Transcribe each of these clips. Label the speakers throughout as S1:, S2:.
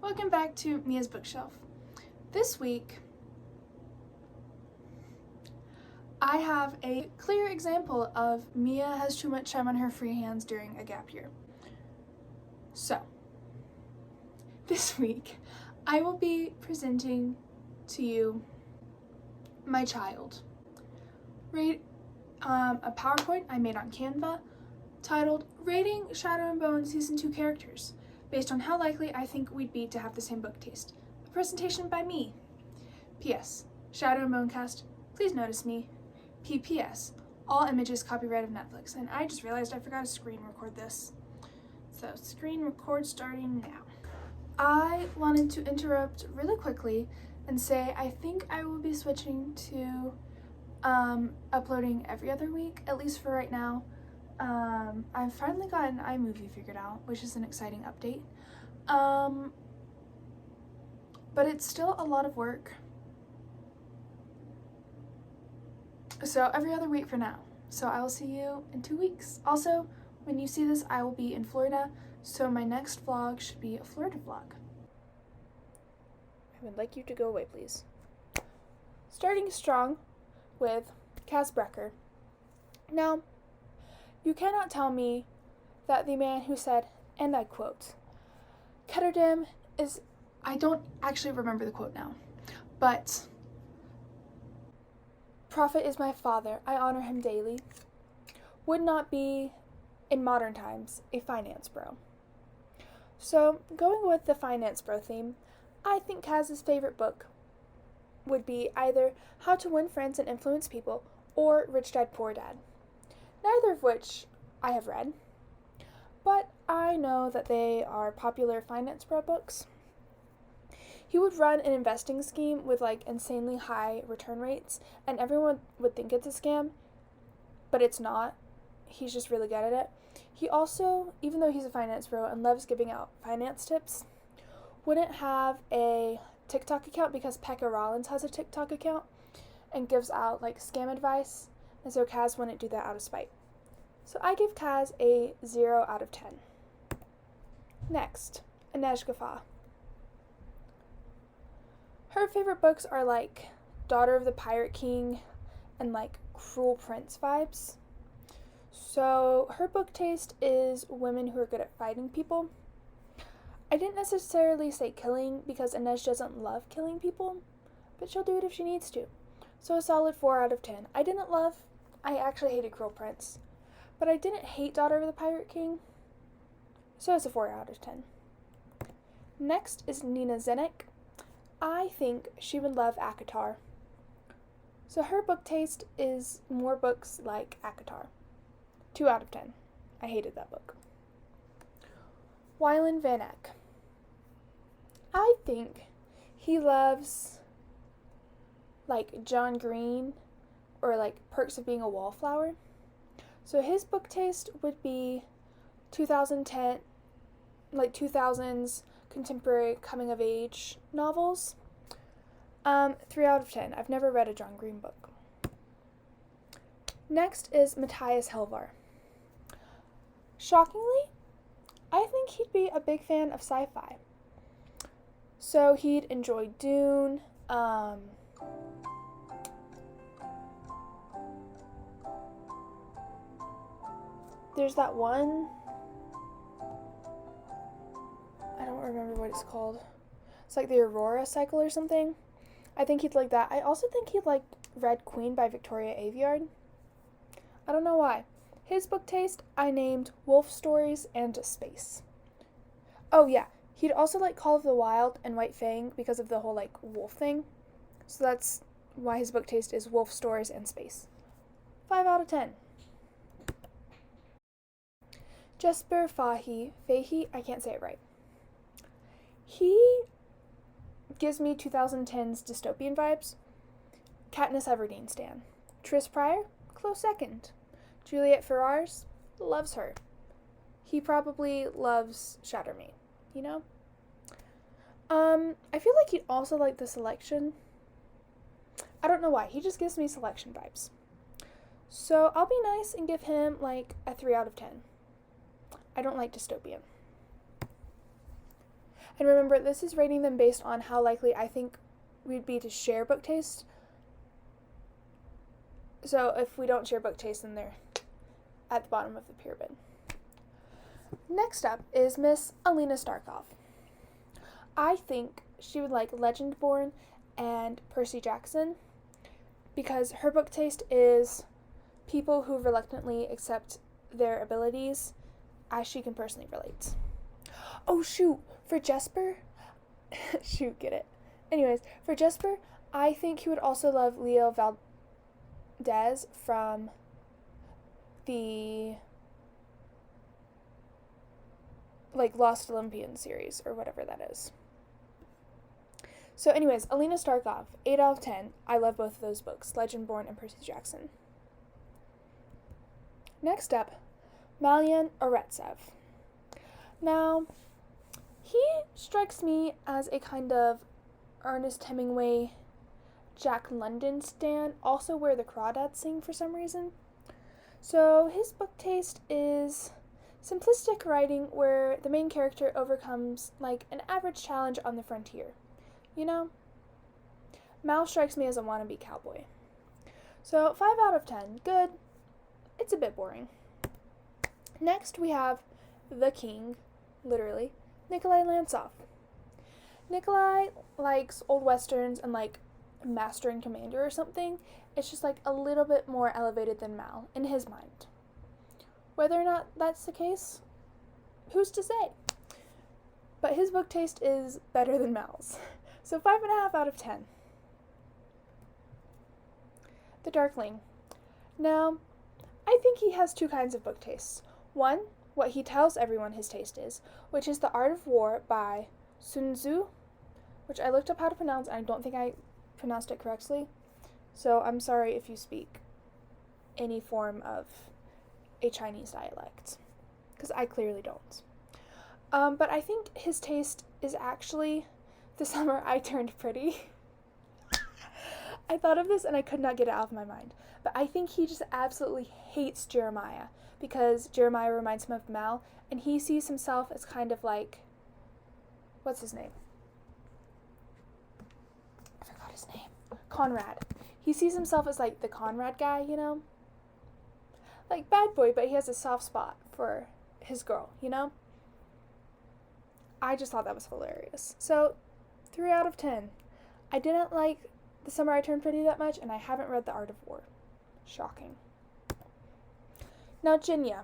S1: Welcome back to Mia's Bookshelf. This week, I have a clear example of Mia has too much time on her free hands during a gap year. So, this week, I will be presenting to you my child. A PowerPoint I made on Canva titled Rating Shadow and Bone Season 2 Characters, based on how likely I think we'd be to have the same book taste. A presentation by me. P.S. Shadow and Bone cast, please notice me. P.P.S. All images copyright of Netflix. And I just realized I forgot to screen record this. So screen record starting now. I wanted to interrupt really quickly and say I think I will be switching to uploading every other week, at least for right now. I've finally gotten iMovie figured out, which is an exciting update. But it's still a lot of work. So every other week for now. So I will see you in 2 weeks. Also, when you see this, I will be in Florida, so my next vlog should be a Florida vlog. I would like you to go away, please. Starting strong with brekker. Now, you cannot tell me that the man who said, and I quote, Ketterdam is, I don't actually remember the quote now, but Prophet is my father, I honor him daily, would not be, in modern times, a finance bro. So, going with the finance bro theme, I think Kaz's favorite book would be either How to Win Friends and Influence People or Rich Dad Poor Dad. Neither of which I have read, but I know that they are popular finance bro books. He would run an investing scheme with insanely high return rates, and everyone would think it's a scam, but it's not. He's just really good at it. He also, even though he's a finance bro and loves giving out finance tips, wouldn't have a TikTok account because Pekka Rollins has a TikTok account and gives out scam advice, and so Kaz wouldn't do that out of spite. So I give Kaz a 0 out of 10. Next, Untitled. Her favorite books are Daughter of the Pirate King and Cruel Prince vibes. So her book taste is women who are good at fighting people. I didn't necessarily say killing because Inej doesn't love killing people, but she'll do it if she needs to. So a solid 4 out of 10. I actually hated Cruel Prince, but I didn't hate Daughter of the Pirate King, so it's a 4 out of 10. Next is Nina Zenek. I think she would love ACOTAR. So her book taste is more books like ACOTAR. 2 out of 10. I hated that book. Wylan Van Eck. I think he loves John Green or Perks of Being a Wallflower. So his book taste would be 2010, 2000s contemporary coming of age novels. 3 out of 10. I've never read a John Green book. Next is Matthias Helvar. Shockingly, I think he'd be a big fan of sci-fi. So he'd enjoy Dune, there's that one, I don't remember what it's called. It's the Aurora cycle or something. I think he'd like that. I also think he'd like Red Queen by Victoria Aveyard. I don't know why. His book taste, I named Wolf Stories and Space. Oh yeah, he'd also like Call of the Wild and White Fang because of the whole wolf thing. So that's why his book taste is Wolf Stories and Space. 5 out of 10. Jasper Fahi Fey, I can't say it right. He gives me 2010s dystopian vibes. Katniss Everdeen stan. Tris Pryor, close second. Juliet Ferrars, loves her. He probably loves Shatter Me, you know? I feel like he'd also like The Selection. I don't know why, he just gives me Selection vibes. So I'll be nice and give him a 3 out of 10. I don't like dystopian. And remember, this is rating them based on how likely I think we'd be to share book taste. So if we don't share book taste, then they're at the bottom of the pyramid. Next up is Miss Alina Starkov. I think she would like Legendborn and Percy Jackson because her book taste is people who reluctantly accept their abilities, as she can personally relate. Oh shoot, for Jasper, get it. Anyways, for Jasper, I think he would also love Leo Valdez from the Lost Olympian series or whatever that is. So anyways, Alina Starkov, 8 out of 10. I love both of those books, Legendborn and Percy Jackson. Next up, Malyan Oretsev. Now, he strikes me as a kind of Ernest Hemingway, Jack London stan, also where the crawdads sing for some reason. So his book taste is simplistic writing where the main character overcomes like an average challenge on the frontier. You know? Mal strikes me as a wannabe cowboy. So 5 out of 10, good. It's a bit boring. Next we have the king, literally, Nikolai Lantsov. Nikolai likes old westerns and like Master and Commander or something. It's just like a little bit more elevated than Mal in his mind. Whether or not that's the case, who's to say? But his book taste is better than Mal's. So 5.5 out of 10. The Darkling. Now, I think he has two kinds of book tastes. One, what he tells everyone his taste is, which is The Art of War by Sun Tzu, which I looked up how to pronounce, and I don't think I pronounced it correctly. So I'm sorry if you speak any form of a Chinese dialect, because I clearly don't. But I think his taste is actually The Summer I Turned Pretty. I thought of this and I could not get it out of my mind. But I think he just absolutely hates Jeremiah because Jeremiah reminds him of Mal, and he sees himself as kind of like, what's his name? I forgot his name. Conrad. He sees himself as like the Conrad guy, you know? Like bad boy, but he has a soft spot for his girl, you know? I just thought that was hilarious. So, 3 out of 10. I didn't like The Summer I Turned Pretty that much, and I haven't read The Art of War. Shocking. Now, Jinya.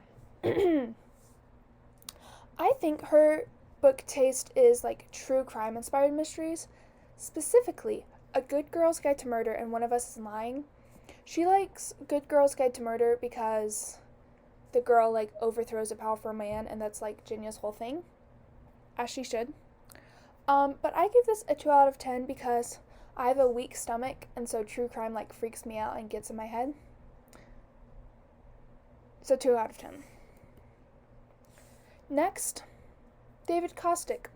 S1: I think her book taste is like true crime-inspired mysteries. Specifically, A Good Girl's Guide to Murder and One of Us is Lying. She likes Good Girl's Guide to Murder because the girl like overthrows a powerful man, and that's like Jinya's whole thing. As she should. But I give this a 2 out of 10 because I have a weak stomach, and so true crime like freaks me out and gets in my head. So 2 out of 10. Next, David Kostick.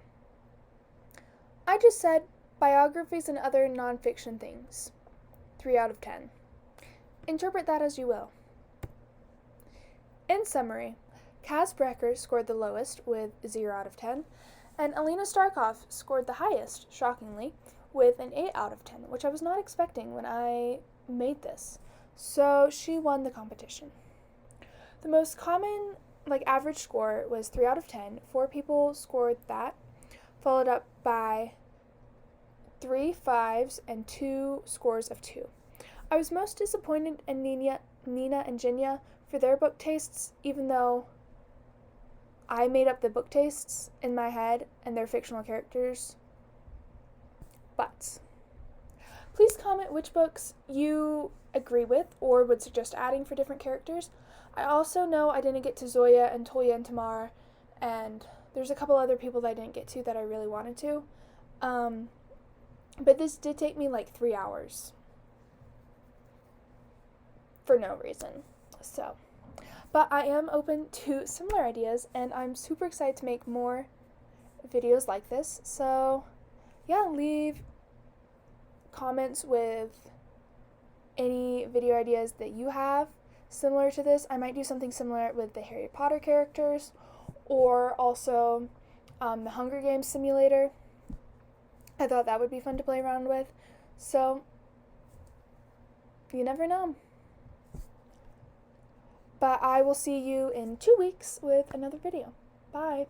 S1: I just said biographies and other nonfiction things. 3 out of 10. Interpret that as you will. In summary, Kaz Brekker scored the lowest with 0 out of 10, and Alina Starkov scored the highest, shockingly, with an 8 out of 10, which I was not expecting when I made this. So she won the competition. The most common, average score was 3 out of 10. 4 people scored that, followed up by 3 5s and 2 scores of 2. I was most disappointed in Nina and Jinya for their book tastes, even though I made up the book tastes in my head and their fictional characters. But please comment which books you agree with or would suggest adding for different characters. I also know I didn't get to Zoya and Toya and Tamar, and there's a couple other people that I didn't get to that I really wanted to. But this did take me 3 hours for no reason. But I am open to similar ideas, and I'm super excited to make more videos like this. So yeah, leave comments with any video ideas that you have similar to this. I might do something similar with the Harry Potter characters, or also the Hunger Games simulator. I thought that would be fun to play around with. So, you never know. But I will see you in 2 weeks with another video. Bye.